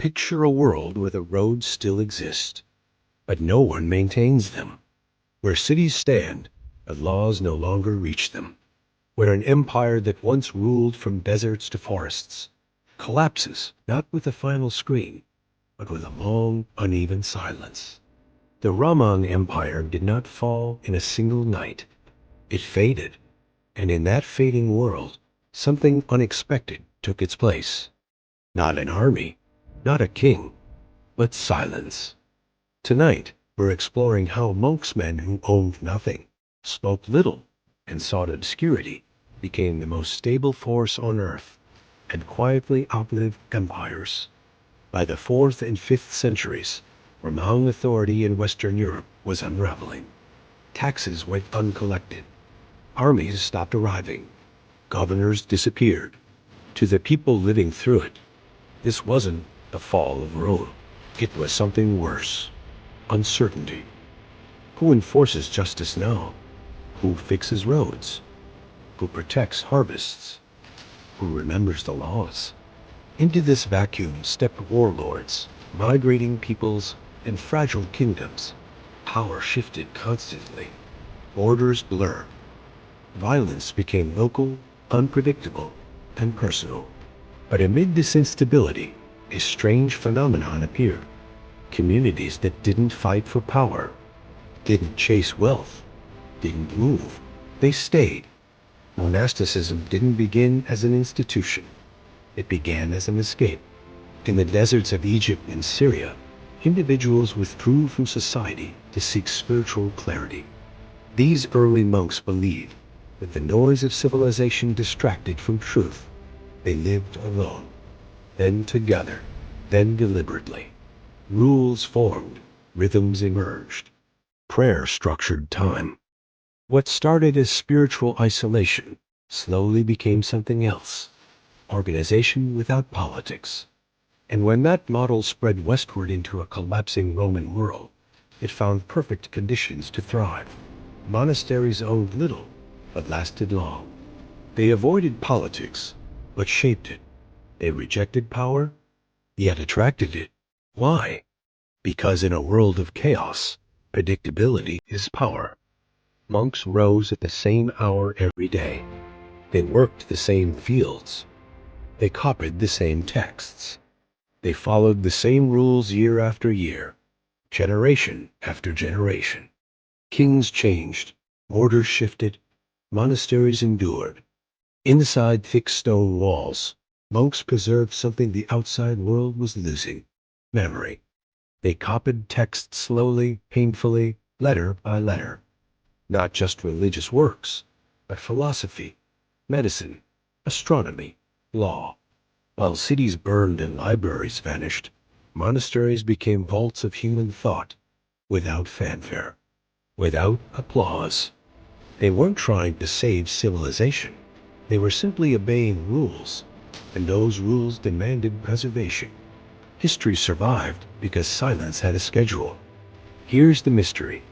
Picture a world where the roads still exist, but no one maintains them. Where cities stand, but laws no longer reach them. Where an empire that once ruled from deserts to forests collapses, not with a final scream, but with a long, uneven silence. The Roman Empire did not fall in a single night. It faded, and in that fading world, something unexpected took its place. Not an army, not a king, but silence. Tonight, we're exploring how monksmen who owned nothing, spoke little, and sought obscurity, became the most stable force on earth, and quietly outlived empires. By the 4th and 5th centuries, Roman authority in Western Europe was unraveling. Taxes went uncollected. Armies stopped arriving. Governors disappeared. To the people living through it, this wasn't the fall of Rome. It was something worse. Uncertainty. Who enforces justice now? Who fixes roads? Who protects harvests? Who remembers the laws? Into this vacuum stepped warlords, migrating peoples, and fragile kingdoms. Power shifted constantly. Borders blurred. Violence became local, unpredictable, and personal. But amid this instability, a strange phenomenon appeared. Communities that didn't fight for power, didn't chase wealth, didn't move. They stayed. Monasticism didn't begin as an institution. It began as an escape. In the deserts of Egypt and Syria, individuals withdrew from society to seek spiritual clarity. These early monks believed that the noise of civilization distracted from truth. They lived alone, then together, then deliberately. Rules formed, rhythms emerged. Prayer structured time. What started as spiritual isolation slowly became something else. Organization without politics. And when that model spread westward into a collapsing Roman world, it found perfect conditions to thrive. Monasteries owned little, but lasted long. They avoided politics, but shaped it. They rejected power, yet attracted it. Why? Because in a world of chaos, predictability is power. Monks rose at the same hour every day. They worked the same fields. They copied the same texts. They followed the same rules year after year, generation after generation. Kings changed, orders shifted, monasteries endured. Inside thick stone walls, monks preserved something the outside world was losing: memory. They copied texts slowly, painfully, letter by letter. Not just religious works, but philosophy, medicine, astronomy, law. While cities burned and libraries vanished, monasteries became vaults of human thought, without fanfare, without applause. They weren't trying to save civilization. They were simply obeying rules, and those rules demanded preservation. History survived because silence had a schedule. Here's the mystery.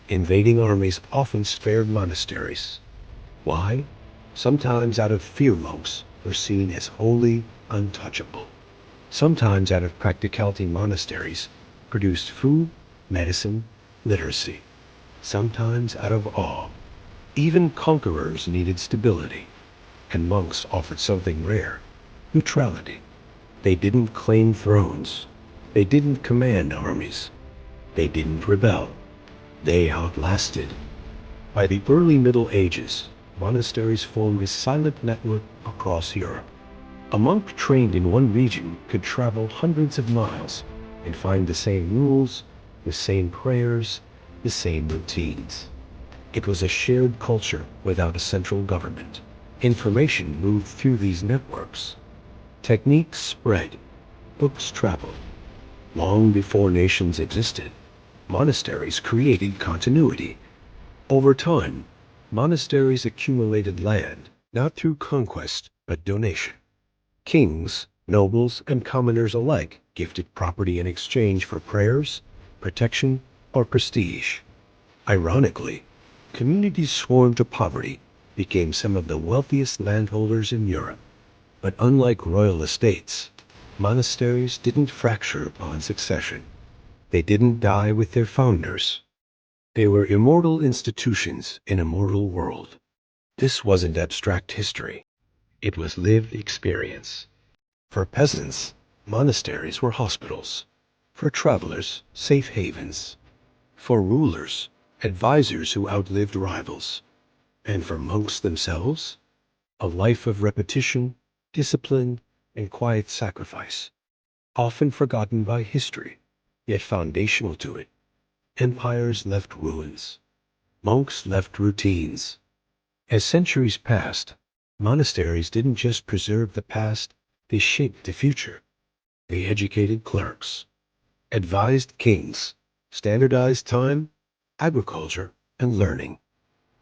Invading armies often spared monasteries. Why? Sometimes out of fear. Monks were seen as wholly untouchable. Sometimes out of practicality. Monasteries produced food, medicine, literacy. Sometimes out of awe. Even conquerors needed stability, and monks offered something rare: neutrality. They didn't claim thrones. They didn't command armies. They didn't rebel. They outlasted. By the early Middle Ages, monasteries formed a silent network across Europe. A monk trained in one region could travel hundreds of miles and find the same rules, the same prayers, the same routines. It was a shared culture without a central government. Information moved through these networks. Techniques spread. Books traveled. Long before nations existed, monasteries created continuity. Over time, monasteries accumulated land, not through conquest, but donation. Kings, nobles, and commoners alike gifted property in exchange for prayers, protection, or prestige. Ironically, communities sworn to poverty became some of the wealthiest landholders in Europe. But unlike royal estates, Monasteries didn't fracture upon succession. They didn't die with their founders. They were immortal institutions in a mortal world. This wasn't abstract history. It was lived experience. For peasants, monasteries were hospitals. For travelers, safe havens. For rulers, advisors who outlived rivals. And for monks themselves, a life of repetition, discipline, and quiet sacrifice, often forgotten by history, yet foundational to it. Empires left ruins. Monks left routines. As centuries passed, monasteries didn't just preserve the past, they shaped the future. They educated clerks, advised kings, standardized time, agriculture, and learning.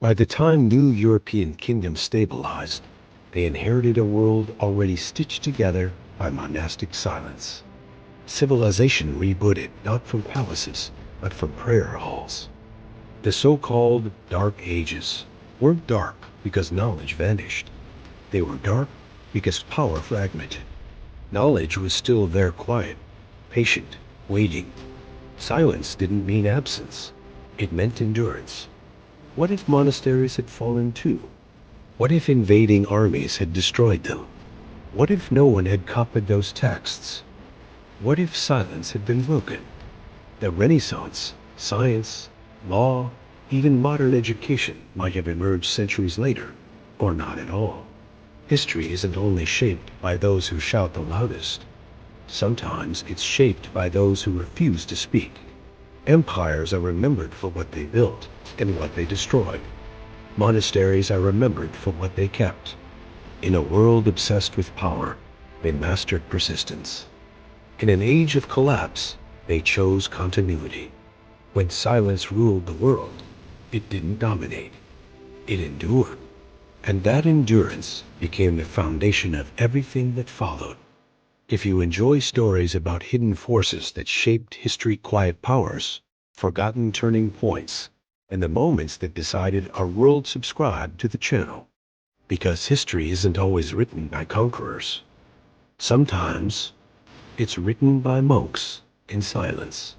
By the time new European kingdoms stabilized, they inherited a world already stitched together by monastic silence. Civilization rebooted not from palaces, but from prayer halls. The so-called Dark Ages weren't dark because knowledge vanished. They were dark because power fragmented. Knowledge was still there, quiet, patient, waiting. Silence didn't mean absence. It meant endurance. What if monasteries had fallen too? What if invading armies had destroyed them? What if no one had copied those texts? What if silence had been broken? The Renaissance, science, law, even modern education might have emerged centuries later, or not at all. History isn't only shaped by those who shout the loudest. Sometimes it's shaped by those who refuse to speak. Empires are remembered for what they built and what they destroyed. Monasteries are remembered for what they kept. In a world obsessed with power, they mastered persistence. In an age of collapse, they chose continuity. When silence ruled the world, it didn't dominate. It endured. And that endurance became the foundation of everything that followed. If you enjoy stories about hidden forces that shaped history, quiet powers, forgotten turning points, and the moments that decided our world, subscribe to the channel. Because history isn't always written by conquerors. Sometimes it's written by monks in silence.